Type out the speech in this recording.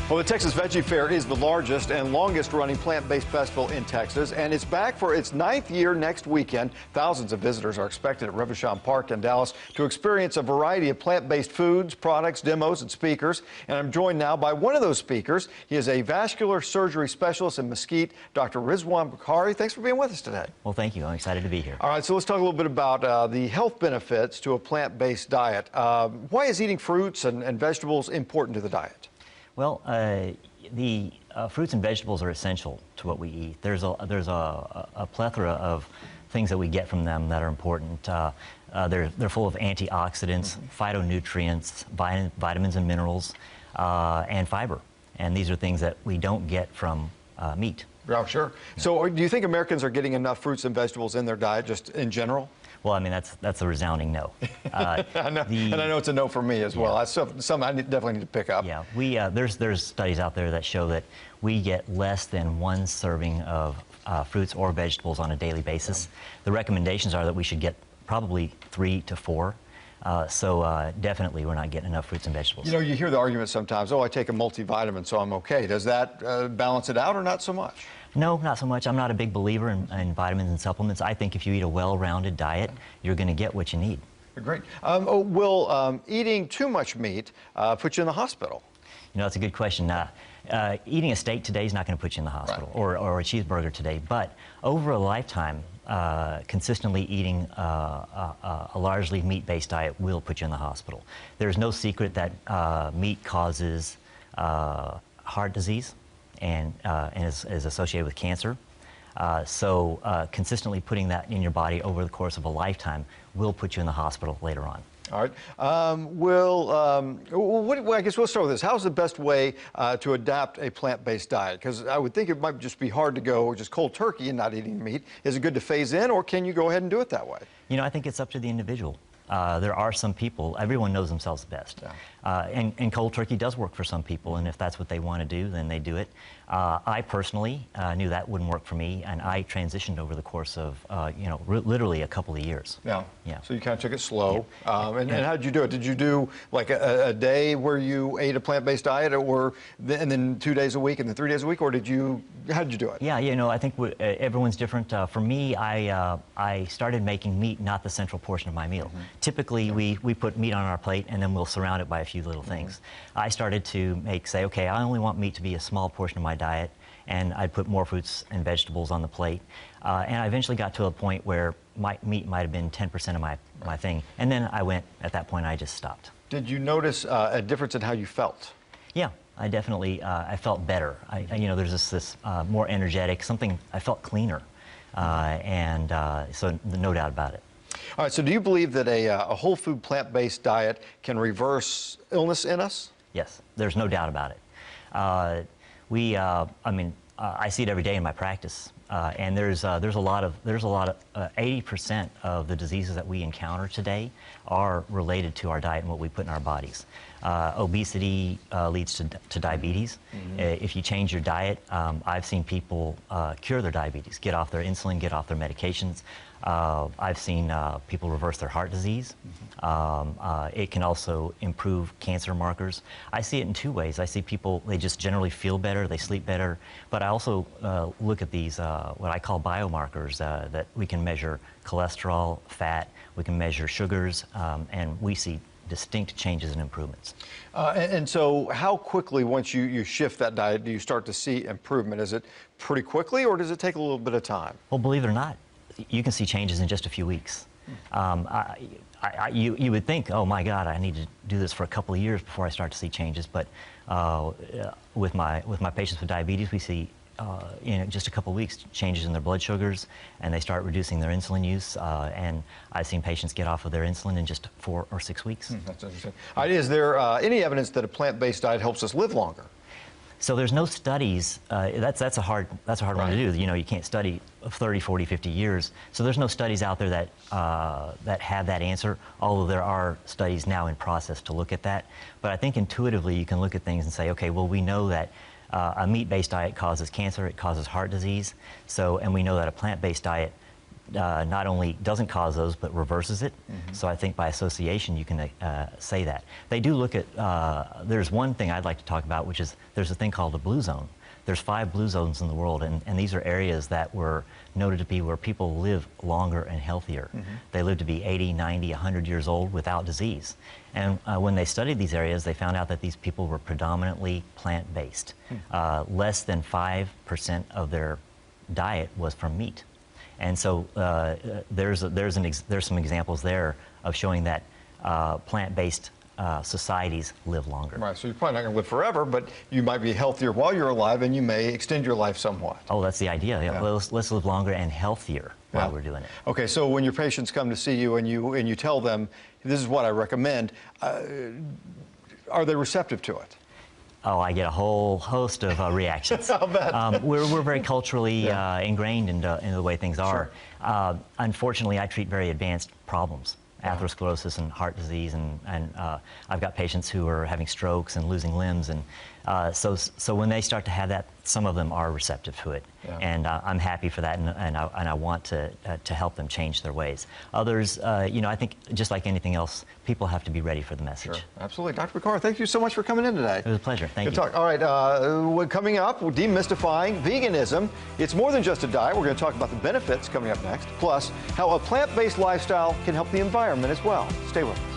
Well, the Texas Veggie Fair is the largest and longest-running plant-based festival in Texas, and it's back for its 9th year next weekend. Thousands of visitors are expected at Revachon Park in Dallas to experience a variety of plant-based foods, products, demos, and speakers. And I'm joined now by one of those speakers. He is a vascular surgery specialist in Mesquite, Dr. Riz Visits. Thanks for being with us today. Well, thank you. I'm excited to be here. All right, so let's talk a little bit about the health benefits to a plant-based diet. Why is eating fruits and vegetables important to the diet? Well, the fruits and vegetables are essential to what we eat. There's a plethora of things that we get from them that are important. They're full of antioxidants, phytonutrients, vitamins and minerals, and fiber. And these are things that we don't get from meat. Oh, sure. So do you think Americans are getting enough fruits and vegetables in their diet just in general? Well, I mean, that's a resounding no. I know, and I know it's a no for me as well. That's something I definitely need to pick up. Yeah, there's studies out there that show that we get less than one serving of fruits or vegetables on a daily basis. The recommendations are that we should get probably 3 to 4. So definitely we're not getting enough fruits and vegetables. You know, you hear the argument sometimes, oh, I take a multivitamin, so I'm okay. Does that balance it out or not so much? No, not so much. I'm not a big believer in vitamins and supplements. I think if you eat a well-rounded diet, you're going to get what you need. Great. Will eating too much meat put you in the hospital? You know, that's a good question. Eating a steak today is not going to put you in the hospital, or a cheeseburger today. But over a lifetime, consistently eating a largely meat-based diet will put you in the hospital. There's no secret that meat causes heart disease and is associated with cancer. So consistently putting that in your body over the course of a lifetime will put you in the hospital later on. All right. I guess we'll start with this. How's the best way to adapt a plant-based diet? Because I would think it might just be hard to go just cold turkey and not eating meat. Is it good to phase in, or can you go ahead and do it that way? You know, I think it's up to the individual. There are some people, everyone knows themselves best. And cold turkey does work for some people, and if that's what they want to do, then they do it. I personally knew that wouldn't work for me, and I transitioned over the course of, literally a couple of years. Yeah. So you kind of took it slow. And how did you do it? Did you do like a day where you ate a plant-based diet, and then 2 days a week, and then 3 days a week, or how did you do it? Yeah, you know, I think everyone's different. For me, I started making meat not the central portion of my meal. Typically, we put meat on our plate, and then we'll surround it by a few little things. I started to say, okay, I only want meat to be a small portion of my diet, and I'd put more fruits and vegetables on the plate. And I eventually got to a point where meat might have been 10% of my thing. And then at that point, I just stopped. Did you notice a difference in how you felt? Yeah, I definitely, I felt better. There's this more energetic, I felt cleaner. So no doubt about it. All right, so do you believe that a whole food plant-based diet can reverse illness in us? Yes, there's no doubt about it. I see it every day in my practice, and there's a lot of 80% of the diseases that we encounter today are related to our diet and what we put in our bodies. Obesity leads to diabetes. If you change your diet, I've seen people cure their diabetes, get off their insulin, get off their medications. I've seen people reverse their heart disease. It can also improve cancer markers. I see it in two ways. I see people, they just generally feel better, they sleep better, but I also look at these, what I call biomarkers, that we can measure cholesterol, fat, we can measure sugars, and we see distinct changes and improvements. And so how quickly, once you shift that diet, do you start to see improvement? Is it pretty quickly, or does it take a little bit of time? Well, believe it or not, you can see changes in just a few weeks. You would think, oh my God, I need to do this for a couple of years before I start to see changes. But with my patients with diabetes, we see in just a couple of weeks changes in their blood sugars, and they start reducing their insulin use. And I've seen patients get off of their insulin in just 4 or 6 weeks. That's interesting. Is there any evidence that a plant-based diet helps us live longer? So there's no studies. That's a hard one to do. You know, you can't study 30, 40, 50 years. So there's no studies out there that have that answer, although there are studies now in process to look at that. But I think intuitively you can look at things and say, okay, well, we know that a meat-based diet causes cancer, it causes heart disease. And we know that a plant-based diet not only doesn't cause those, but reverses it. So I think by association, you can say that. They do look at, there's one thing I'd like to talk about, which is there's a thing called a blue zone. There's 5 blue zones in the world, and these are areas that were noted to be where people live longer and healthier. They live to be 80, 90, 100 years old without disease. And when they studied these areas, they found out that these people were predominantly plant-based. Less than 5% of their diet was from meat. And so there's some examples there of showing that plant-based societies live longer. Right, so you're probably not going to live forever, but you might be healthier while you're alive, and you may extend your life somewhat. Oh, that's the idea. Yeah. Let's live longer and healthier while we're doing it. Okay, so when your patients come to see you and you tell them, this is what I recommend, are they receptive to it? Oh, I get a whole host of reactions. I'll bet. We're very culturally ingrained in the way things are. Sure. Unfortunately, I treat very advanced problems. Atherosclerosis and heart disease, and I've got patients who are having strokes and losing limbs, and so when they start to have that, some of them are receptive to it, and I'm happy for that, and I want to help them change their ways. Others, you know, I think just like anything else, people have to be ready for the message. Sure, absolutely. Dr. Picard, thank you so much for coming in today. It was a pleasure. Thank you. Good talk. All right, coming up, we're demystifying veganism. It's more than just a diet. We're going to talk about the benefits coming up next, plus how a plant-based lifestyle can help the environment as well. Stay with us.